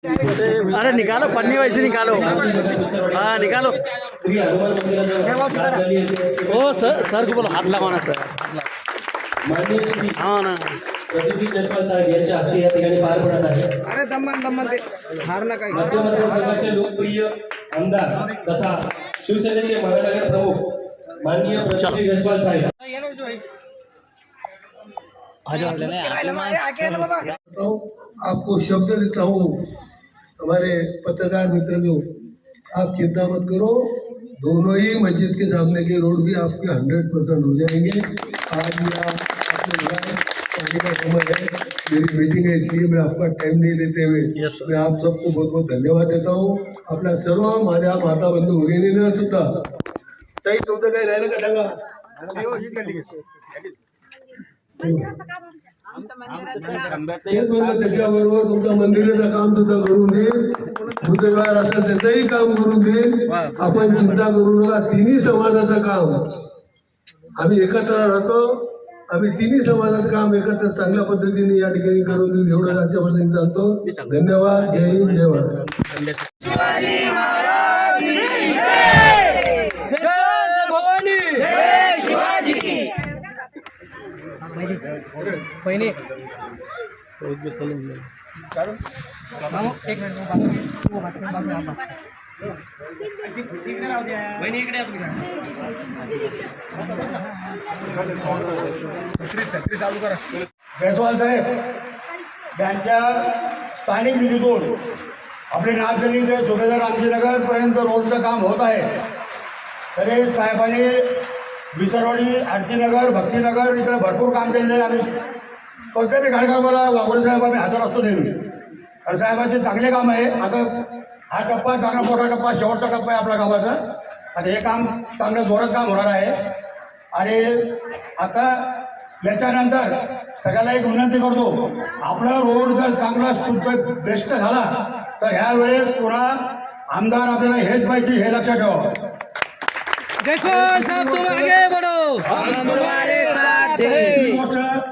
अरे निकालो, पन्नी वैसे निकालो। हाँ निकालो। ओ सर को बोलो हाथ लगाना सर। हाँ ना प्रतिनिधी जयपाल साहेब यांच्या हस्ते या ठिकाणी पार पडत आहे। अरे दम्मन ते हार नका मध्य मतदारसंघाचे लोकप्रिय आमदार तथा शिवसेनेचे महानगर प्रमुख माननीय प्रतिनिधी जयपाल साहेब आपको शब्द देता हूँ हमारे पत्रकार मित्र जो आप चिंता मत करो, दोनों ही मस्जिद के सामने के रोड भी आपके 100% हो जाएंगे। आज यहाँ अपने पानी का समय है, मेरी मीटिंग है इसलिए मैं आपका टाइम नहीं लेते हुए मैं आप सबको बहुत बहुत धन्यवाद देता हूँ। आपल्या सर्व माझ्या माता बंधू भगिनींना सुद्धा ताई तुमचं काही राहिलं का सांगा। त्याच्याबरोबर तुमच्या मंदिराचं काम सुद्धा करून देईल, बुद्धविहार असेल त्याचंही काम करून देईल। आपण चिंता करू नका, तिन्ही समाजाचं काम आम्ही एकत्र राहतो, आम्ही तिन्ही समाजाचं काम एकत्र चांगल्या पद्धतीने या ठिकाणी करून देईल एवढं राज्यामध्ये सांगतो। धन्यवाद, जय हिंद, जय भारत। पहिने एक छत्री चालू करा। जयस्वाल साहेब यांच्या स्थानिक निधीतून आपले नाथगणी ते सुभेदार रामजीनगर पर्यंत रोडचं काम होत आहे। तरी साहेबांनी विसरवाडी, आरतीनगर, भक्तीनगर इकडे भरपूर काम केलेले आहे। आम्ही कोणत्याही कार्यक्रमाला वाघोळे साहेब आम्ही हजर असतो नेहमी, कारण साहेबांचे चांगले काम आहे। आता हा टप्पा चांगला मोठा टप्पा, शेवटचा टप्पा आहे आपल्या गावाचा। आता हे काम चांगलं जोरात काम होणार आहे। आणि आता याच्यानंतर सगळ्याला एक विनंती करतो, आपला रोड जर चांगला शुद्ध बेस्ट झाला तर ह्या वेळेस पुन्हा आमदार आपल्याला हेच पाहिजे, हे लक्षात ठेवा। जयस्वाल साहब तुम आगे बढ़ो, हम तुम्हारे साथ हैं।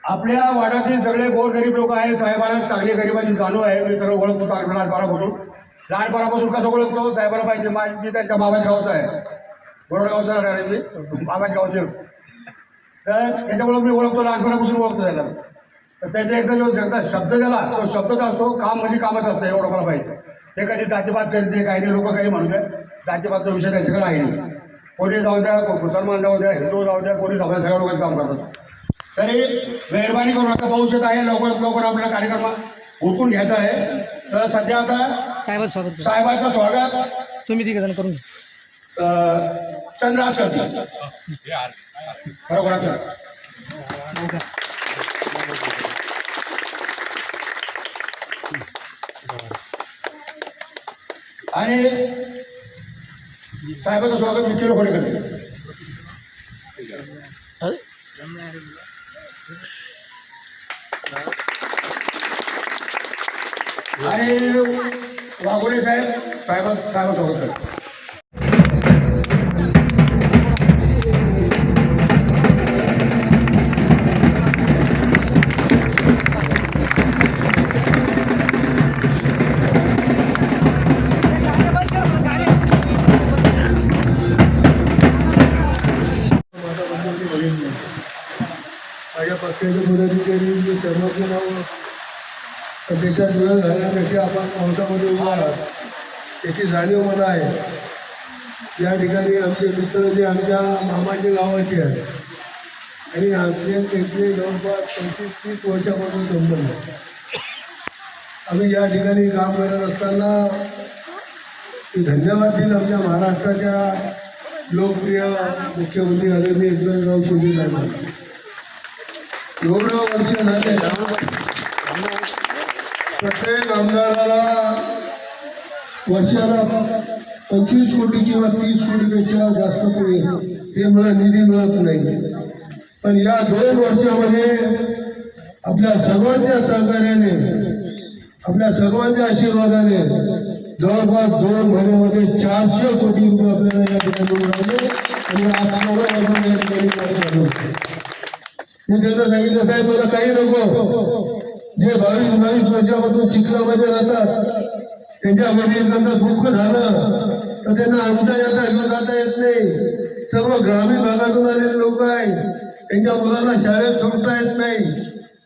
आपल्या वाड्यातील सगळे गोरगरीब लोक आहे, साहेबांना चांगली गरिबाची जाणीव आहे। मी सगळं ओळखतो लहानपणापासून कसं ओळखतो साहेबांना पाहिजे। मी त्यांच्या बाबाच्या गावचा आहे, गोरगावचा राहणार आहे मी, बाबाच्या गावचे। तर त्याच्यामुळे मी ओळखतो, लहानपणापासून ओळखतो त्याला। तर त्याच्या एकदा शब्द दिला तो शब्दच असतो, काम म्हणजे कामच असतं, एवढं मला माहिती आहे। ते कधी जातीपात करते काही नाही, लोक काही म्हणू द्या, जातीपातचा विषय त्यांच्याकडे आहे नाही। कोणी जाऊ द्या, मुसलमान जाऊ द्या, हिंदू जाऊ द्या, कोणी जाऊ द्या, सगळ्या लोकांचं काम करतात। तरी मेहरबानी करून आता पाऊस येत आहे, लवकरात लवकर आपल्याला कार्यक्रम उरकून घ्यायचा आहे। तर सध्या आता साहेबांचं स्वागत तुम्ही तिघ जण करून चंद्रास करतील, बरोबर। आणि साहेबांचं स्वागत विचार कोणी करते आणि वाघोळे साहेबांचं स्वागत करते। माझ्या पक्षाचे पदाधिकारी सर्वांचे नाव देशात वेळ घालण्यापेक्षा आपण पावसामध्ये उभा आहात त्याची जाणीव मला आहे। या ठिकाणी आमचे मित्र जे आमच्या मामाच्या गावाचे आहेत आणि आमचे तिथले जवळपास 25-30 वर्षापासून संबंध। आम्ही या ठिकाणी काम करत असताना धन्यवाद देईल आमच्या महाराष्ट्राच्या लोकप्रिय मुख्यमंत्री आदरणीय एकनाथराव शिंदे साहेबांना। एवढं वर्ष झाले प्रत्येक आमदाराला वर्षाला 25 कोटी किंवा 30 कोटीपेक्षा जास्त हे निधी मिळत नाही। पण या 2 वर्षामध्ये आपल्या सर्वांच्या सहकार्याने, आपल्या सर्वांच्या आशीर्वादाने जवळपास 2 महिन्यामध्ये 400 कोटी रुपये आपल्याला या ठिकाणी मिळाले। आणि आज या ठिकाणी मी त्यांना सांगितलं साहेब मला काही नको, जे 22 वर्षापासून चिखलामध्ये राहतात त्यांच्या घरी एखादा दुःख झालं तर त्यांना आणता येता घेऊन जाता येत नाही. सर्व ग्रामीण भागातून आलेले लोक आहेत, त्यांच्या मुलांना शाळेत सोडता येत नाही.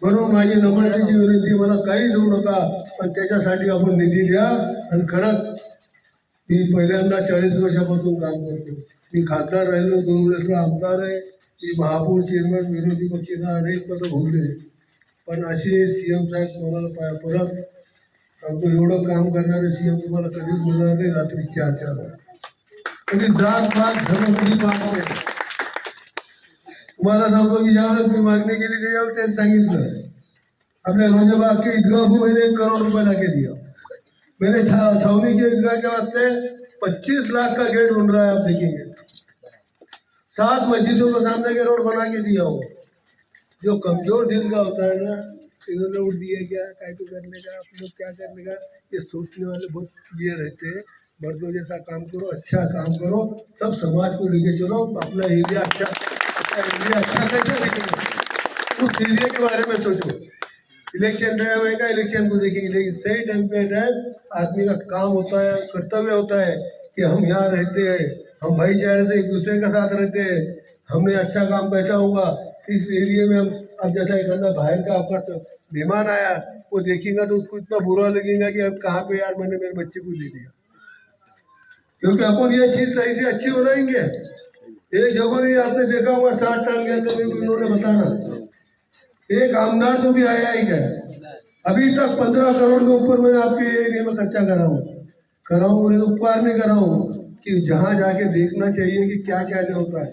म्हणून माझी नम्रतेची विनंती, मला काही देऊ नका पण त्याच्यासाठी आपण निधी द्या. आणि खरंच मी पहिल्यांदा 40 वर्षापासून काम करतो. मी खासदार राहिलो, 2 वेळेस आमदार आहे, मी महापौर, चेअरमॅन, विरोधी पक्षाचा अनेक पदं भोगले. पण असे CM साहेब तुम्हाला परत सांगतो, एवढं काम करणारे CM तुम्हाला कधीच मिळणार नाही. रात्री 4 वाजता कधी जात पात धर्म कधी पाहत नाही. तुम्हाला सांगतो की ज्यावेळेस मी मागणी केली त्याच्यावर त्यांनी सांगितलं अपने रोजबाग के ईदगाह को मैंने 1 करोड़ रुपए ला के दिया. मैंने छावनी के ईदगाह के वास्ते 25 लाख का गेट बन रहा है, आप देखेंगे. 7 मस्जिदों को सामने के रोड बना के दिया हो. जो कमजोर दिल का होता है ना, इन्होंने उठ दिया क्या काय को करने का, आप लोग क्या करने का, ये सोचने वाले बहुत ये रहते हैं. मर्दों जैसा काम करो, अच्छा काम करो, सब समाज को लेके चलो. अपना एरिया अच्छा कैसे देखेंगे, उस एरिया के बारे में सोचो. इलेक्शन टाइम है का इलेक्शन को देखेंगे, लेकिन सही टाइम पे आदमी का काम होता है, कर्तव्य होता है कि हम यहाँ रहते हैं, हम भाईचारे से एक दूसरे के साथ रहते हैं, हमने अच्छा काम पैसा होगा इस एरिया में. हम अब जैसा एक बाहर का आपका तो मेहमान आया, वो देखेगा तो उसको इतना बुरा लगेगा कि अब कहाँ पे यार मैंने मेरे बच्चे को दे दिया. क्योंकि अपन ये चीज़ सही से अच्छी बनाएंगे. एक जगह नहीं आपने देखा होगा 7 साल के अंदर इन्होंने बताना, एक आमदार तो भी आया ही क्या अभी तक 15 करोड़ के ऊपर मैंने आपके एरिया में खर्चा करा हूँ मैंने उपकार नहीं करा हूँ कि जहाँ जाके देखना चाहिए कि क्या क्या नहीं होता है.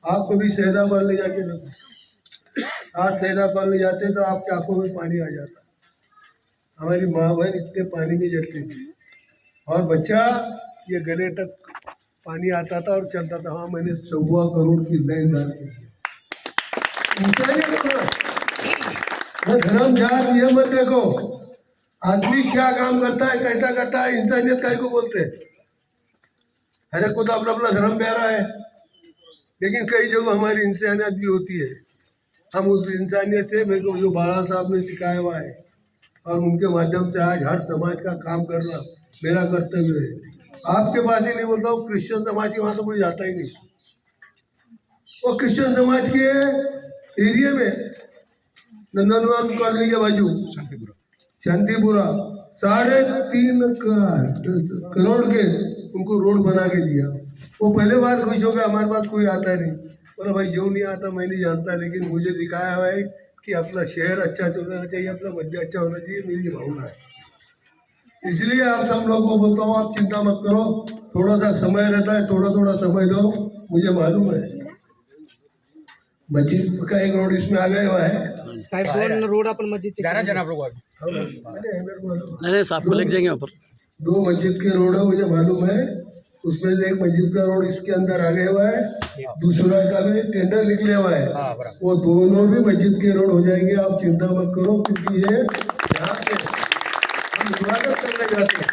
आप कभी सैदाबाद ले जाके देखो, आज सैदाबाद ले जाते तो आपकी आंखों में पानी आ जाता. हमारी माँ बहन इतने पानी में जलती थी और बच्चा ये गले तक पानी आता था और चलता था. हाँ, मैंने 1.25 करोड़ की लाइन डाल दी. धर्म जात ये मत देखो, आदमी क्या काम करता है, कैसा करता है, इंसानियत काय को बोलते हैं. हर एक को तो अपना अपना धर्म प्यारा है, लेकिन कई जगह हमारी इंसानियत भी होती है. हम उस इंसानियत से मेरे को जो बाला साहब ने सिखाया हुआ है और उनके माध्यम से आज हर समाज का काम करना मेरा कर्तव्य है. आपके पास ही नहीं बोलता हूँ, क्रिश्चियन समाज के वहाँ तो कोई जाता ही नहीं. वो क्रिश्चियन समाज के एरिया में नंदनवन कॉलोनी के बाजू शांतिपुरा 3.5 करोड़ के उनको रोड बना के दिया. वो पहले बार खुश हो गया, हमारे पास कोई आता नहीं. बोला भाई जो नहीं आता मैं नहीं जानता, लेकिन मुझे दिखाया हुआ है कि अपना शहर अच्छा चलना चाहिए, अपना बच्चा अच्छा होना चाहिए, मेरी भावना है. इसलिए आप सब लोगों को बोलता हूँ, आप चिंता मत करो, थोड़ा सा समय रहता है, थोड़ा समय दो. मुझे मालूम है मस्जिद का एक रोड इसमें आ गया हुआ है. रोड अपन मस्जिद नहीं साहब को लेके जाएंगे वहाँ पर. 2 मस्जिद के रोड है, मुझे मालूम है. उसमें से एक मस्जिद का रोड इसके अंदर आ गया हुआ है, दूसरा का भी टेंडर निकले हुआ है. वो दोनों भी मस्जिद के रोड हो जाएंगे. आप चिंता मत करो, क्योंकि ये यहाँ पे हम इबादत करने जाते हैं,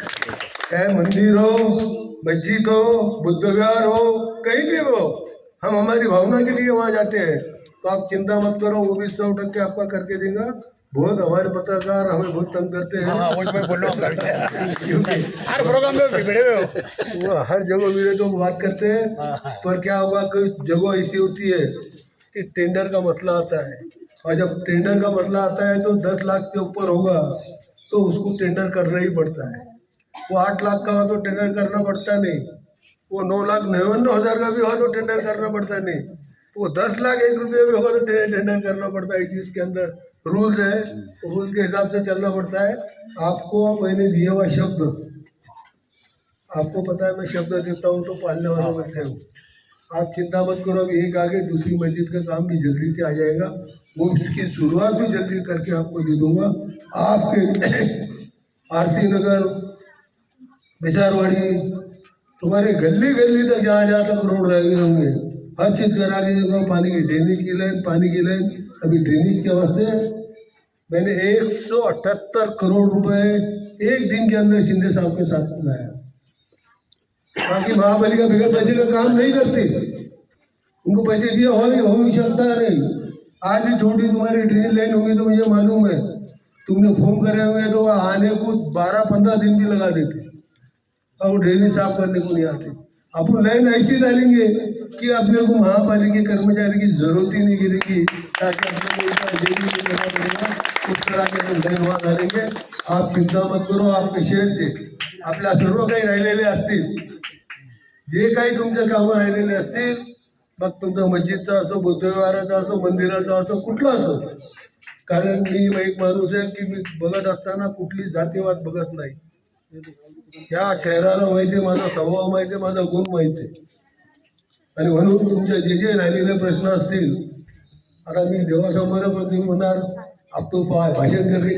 चाहे मंदिर हो, मस्जिद हो, बुद्ध विहार हो, कहीं भी हो, हम हमारी भावना के लिए वहाँ जाते हैं. तो आप चिंता मत करो, वो भी 100% आपका करके देगा. बहुत हमारे पत्रकार हमें बहुत तंग करते हैं. हर प्रोग्राम में भिड़े हुए हो, वो हर जगह मिले तो बात करते हैं. पर क्या होगा, कोई जगह ऐसी होती है कि टेंडर का मसला आता है, और जब टेंडर का मसला आता है तो 10 लाख के ऊपर होगा तो उसको टेंडर करना ही पड़ता है. वो 8 लाख का हो तो टेंडर करना पड़ता नहीं, वो 9,59,000 का भी हो तो टेंडर करना पड़ता नहीं, वो 10 लाख 1 रुपये भी होगा तो टेंडर करना पड़ता है. इस चीज़ के अंदर रूल्स है, रूल के हिसाब से चलना पड़ता है. आपको मैंने दिया हुआ शब्द, आपको पता है मैं शब्द देता हूँ तो पालने वालों में से हूँ. आप चिंता मत करो, एक आगे दूसरी मस्जिद का काम भी जल्दी से आ जाएगा. वो इसकी शुरुआत भी जल्दी करके आपको दे दूंगा. आपके RC नगर, बिसारवाड़ी, तुम्हारे गली गली तक जहाँ तक रोड रह गए होंगे, हर चीज़ करा के दूंगा. पानी की ड्रेनेज की लाइन, पानी की लाइन, अभी ड्रेनेज के वास्ते मैंने 178 करोड़ रुपए एक दिन के अंदर शिंदे साहब के साथ लाया. बाकी महापालिका बगैर पैसे का काम नहीं करती, उनको पैसे दिया हो ही सकता नहीं. आज भी छोटी तुम्हारी ड्रेनेज लाइन होगी तो मुझे मालूम है तुमने फोन करे हुए तो आने को 12-15 दिन भी लगा देते और डेली साफ करने को नहीं आते। अपन लाइन ऐसी डालेंगे कि अपने को महापालिका कर्मचारी की जरूरत ही नहीं गिरेगी, ताकि अपने को डेली नहीं करना पड़ेगा। उस तरह के हम लाइन वहाँ डालेंगे। आप चिंता मत करो, आपके शहरचे आपल्या सर्व काही राहिलेले असतील, जे काही तुमच्या कामं राहिलेले असतील, मग तुमचा मस्जिदचा असो, बुद्धविहाराचा असो, मंदिराचा असो, कुठला असो, कारण मी एक माणूस आहे की मी बघत असताना कुठली जातीवाद बघत नाही। या शहराला माहिती आहे, माझा स्वभाव माहिती आहे, माझा गुण माहिती आहे, आणि म्हणून तुमचे जे जे राहिलेले प्रश्न असतील, आता मी देवासमोर पण तुम्ही म्हणणार आप तो भाषण करणे